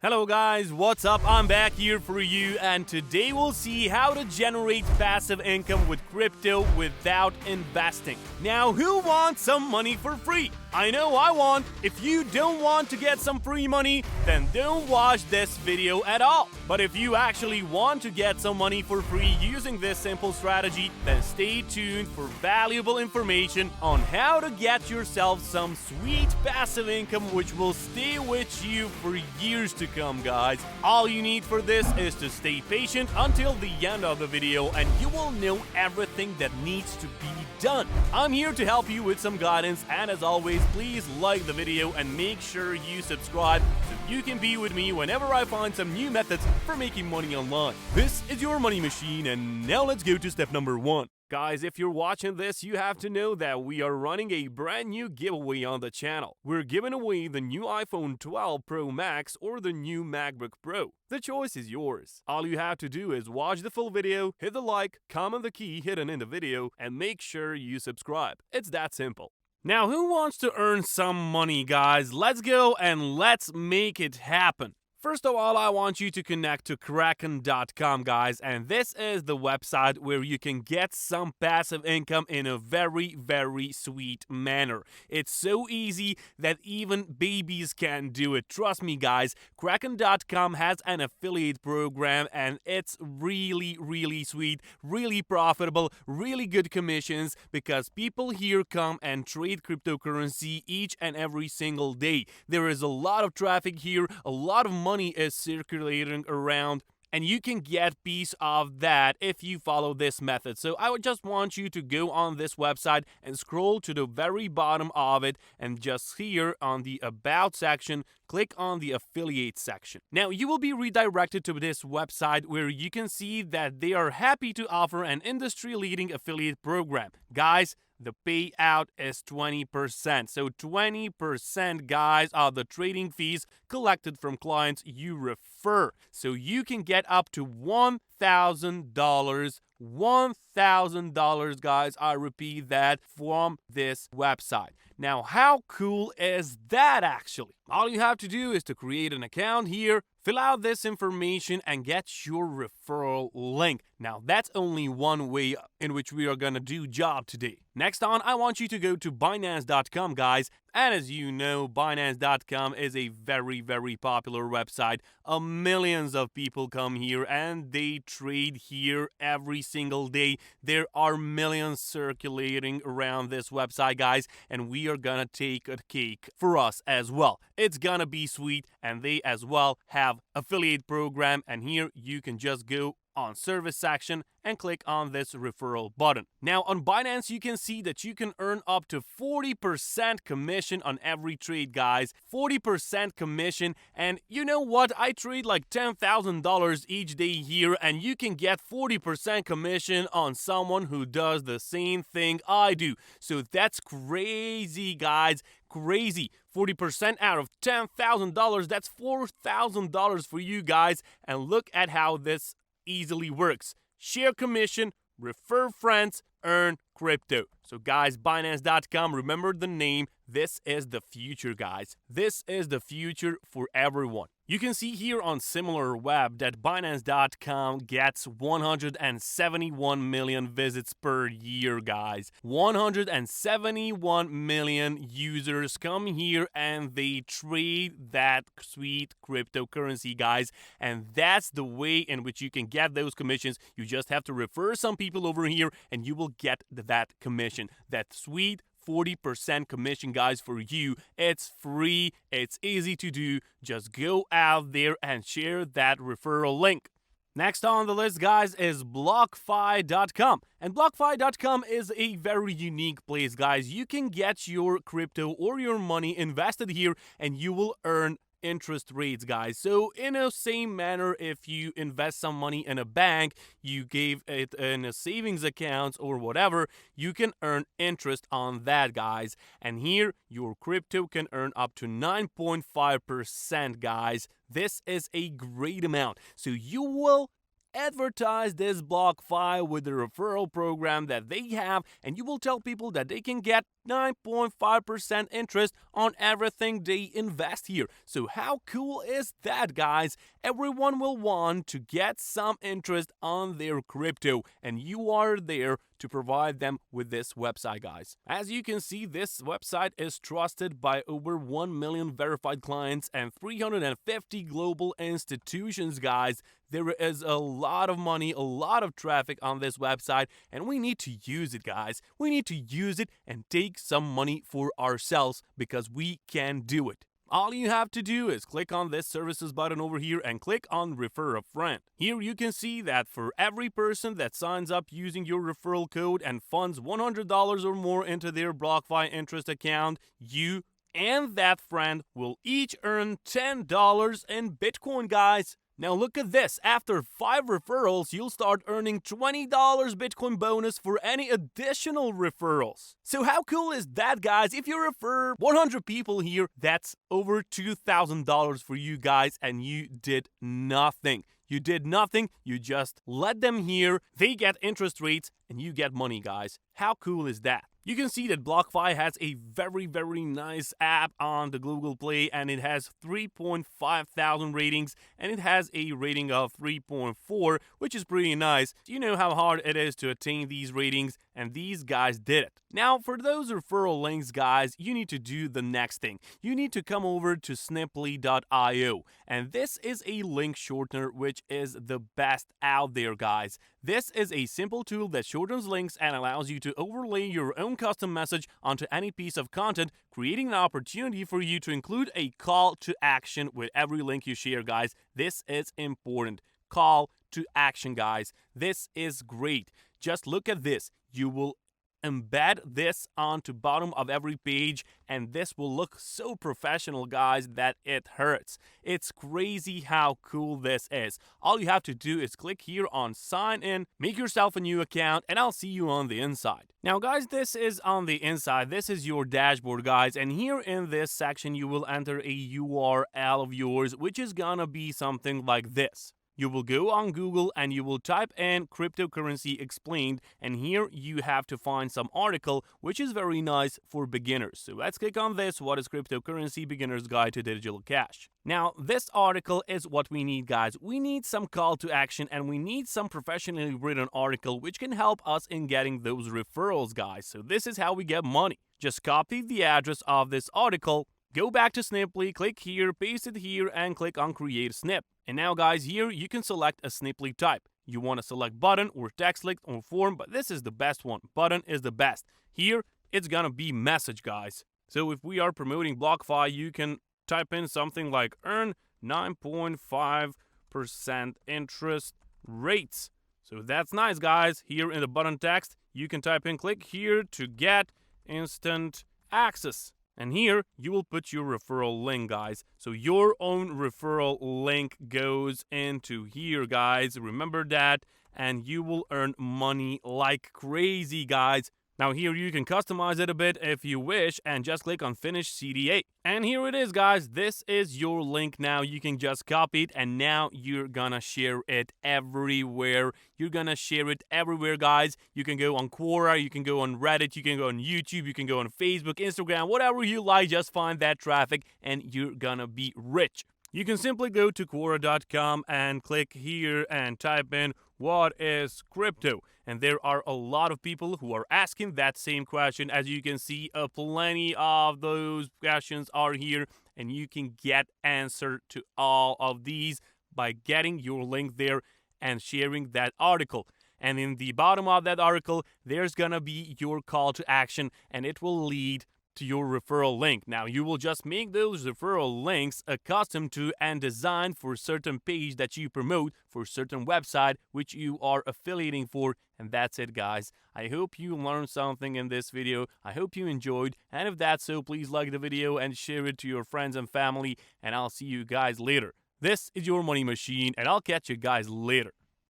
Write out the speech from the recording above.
Hello guys, what's up? I'm back here for you, and today we'll see how to generate passive income with crypto without investing. Now, who wants some money for free? I know I want. If you don't want to get some free money, then don't watch this video at all. But if you actually want to get some money for free using this simple strategy, then stay tuned for valuable information on how to get yourself some sweet passive income which will stay with you for years to come, guys. All you need for this is to stay patient until the end of the video and you will know everything that needs to be done. I'm here to help you with some guidance, and as always, please like the video and make sure you subscribe so you can be with me whenever I find some new methods for making money online. This is your money machine, and now let's go to step number 1. Guys, if you're watching this, you have to know that we are running a brand new giveaway on the channel. We're giving away the new iPhone 12 Pro Max or the new MacBook Pro. The choice is yours. All you have to do is watch the full video, hit the like, comment the key hidden in the video, and make sure you subscribe. It's that simple. Now, who wants to earn some money, guys? Let's go and let's make it happen. First of all, I want you to connect to Kraken.com, guys, and this is the website where you can get some passive income in a very, very sweet manner. It's so easy that even babies can do it. Trust me, guys, Kraken.com has an affiliate program, and it's really, really sweet, really profitable, really good commissions, because people here come and trade cryptocurrency each and every single day. There is a lot of traffic here, a lot of money is circulating around, and you can get piece of that if you follow this method. So I would just want you to go on this website and scroll to the very bottom of it, and just here on the About section, click on the Affiliate section. Now, you will be redirected to this website where you can see that they are happy to offer an industry-leading affiliate program. Guys, the payout is 20%. So 20%, guys, are the trading fees collected from clients you refer. So you can get up to $1,000. $1,000, guys, I repeat that, from this website. Now, how cool is that actually? All you have to do is to create an account here, fill out this information, and get your referral link. Now, that's only one way in which we are gonna do job today. Next on, I want you to go to Binance.com, guys. And as you know, Binance.com is a very, very popular website. Millions of people come here and they trade here every single day. There are millions circulating around this website, guys, and we are gonna take a cake for us as well. It's gonna be sweet, and they as well have affiliate program, and here you can just go on service section and click on this referral button. Now on Binance, you can see that you can earn up to 40% commission on every trade, guys. 40% commission, and you know what? I trade like $10,000 each day here, and you can get 40% commission on someone who does the same thing I do. So that's crazy, guys. Crazy. 40% out of $10,000, that's $4,000 for you guys. And look at how this easily works. Share commission, refer friends, earn crypto. So guys, Binance.com, remember the name. This is the future, guys. This is the future for everyone. You can see here on SimilarWeb that Binance.com gets 171 million visits per year, guys. 171 million users come here and they trade that sweet cryptocurrency, guys. And that's the way in which you can get those commissions. You just have to refer some people over here and you will get that commission. That sweet 40% commission, guys, for you. It's free, it's easy to do. Just go out there and share that referral link. Next on the list, guys, is BlockFi.com. And BlockFi.com is a very unique place, guys. You can get your crypto or your money invested here and you will earn interest rates, guys. So in a same manner, if you invest some money in a bank, you gave it in a savings account or whatever, you can earn interest on that, guys. And here your crypto can earn up to 9.5%, guys. This is a great amount. So you will advertise this BlockFi with the referral program that they have, and you will tell people that they can get 9.5% interest on everything they invest here. So how cool is that, guys? Everyone will want to get some interest on their crypto, and you are there to provide them with this website, guys. As you can see, this website is trusted by over 1 million verified clients and 350 global institutions, guys. There is a lot of money, a lot of traffic on this website, and we need to use it, guys. We need to use it and take some money for ourselves because we can do it. All you have to do is click on this services button over here and click on refer a friend. Here you can see that for every person that signs up using your referral code and funds $100 or more into their BlockFi interest account, you and that friend will each earn $10 in Bitcoin, guys. Now look at this, after 5 referrals, you'll start earning $20 Bitcoin bonus for any additional referrals. So how cool is that, guys? If you refer 100 people here, that's over $2,000 for you guys, and you did nothing. You did nothing, you just let them here, they get interest rates, and you get money, guys. How cool is that? You can see that BlockFi has a very nice app on the Google Play, and it has 3.5 thousand ratings, and it has a rating of 3.4, which is pretty nice. You know how hard it is to attain these ratings, and these guys did it. Now, for those referral links, guys, you need to do the next thing. You need to come over to Snipley.io, and this is a link shortener which is the best out there, guys. This is a simple tool that shortens links and allows you to overlay your own custom message onto any piece of content, creating an opportunity for you to include a call to action with every link you share, guys. This is important. Call to action, guys. This is great. Just look at this. You will embed this onto bottom of every page, and this will look so professional, guys, that it hurts. It's crazy how cool this is. All you have to do is click here on sign in, make yourself a new account, and I'll see you on the inside. Now, guys, this is on the inside. This is your dashboard, guys, and here in this section you will enter a URL of yours, which is gonna be something like this. You will go on Google and you will type in cryptocurrency explained, and here you have to find some article which is very nice for beginners. So let's click on this. What is cryptocurrency? Beginner's Guide to Digital Cash. Now, this article is what we need, guys. We need some call to action, and we need some professionally written article which can help us in getting those referrals, guys. So this is how we get money. Just copy the address of this article, go back to Snipley, click here, paste it here, and click on Create Snip. And now, guys, here you can select a Snipley type. You want to select button or text link or form, but this is the best one. Button is the best. Here, it's gonna be message, guys. So if we are promoting BlockFi, you can type in something like earn 9.5% interest rates. So that's nice, guys. Here in the button text, you can type in click here to get instant access. And here, you will put your referral link, guys. So your own referral link goes into here, guys. Remember that. And you will earn money like crazy, guys. Now here you can customize it a bit if you wish, and just click on Finish CDA. And here it is, guys. This is your link now. You can just copy it, and now you're gonna share it everywhere. You're gonna share it everywhere, guys. You can go on Quora, you can go on Reddit, you can go on YouTube, you can go on Facebook, Instagram, whatever you like. Just find that traffic, and you're gonna be rich. You can simply go to Quora.com and click here and type in what is crypto, and there are a lot of people who are asking that same question. As you can see, plenty of those questions are here, and you can get answer to all of these by getting your link there and sharing that article. And in the bottom of that article, there's gonna be your call to action, and it will lead to your referral link. Now, you will just make those referral links accustomed to and designed for certain page that you promote for certain website which you are affiliating for, and that's it, guys. I hope you learned something in this video. I hope you enjoyed, and if that's so, please like the video and share it to your friends and family, and I'll see you guys later. This is your money machine, and I'll catch you guys later.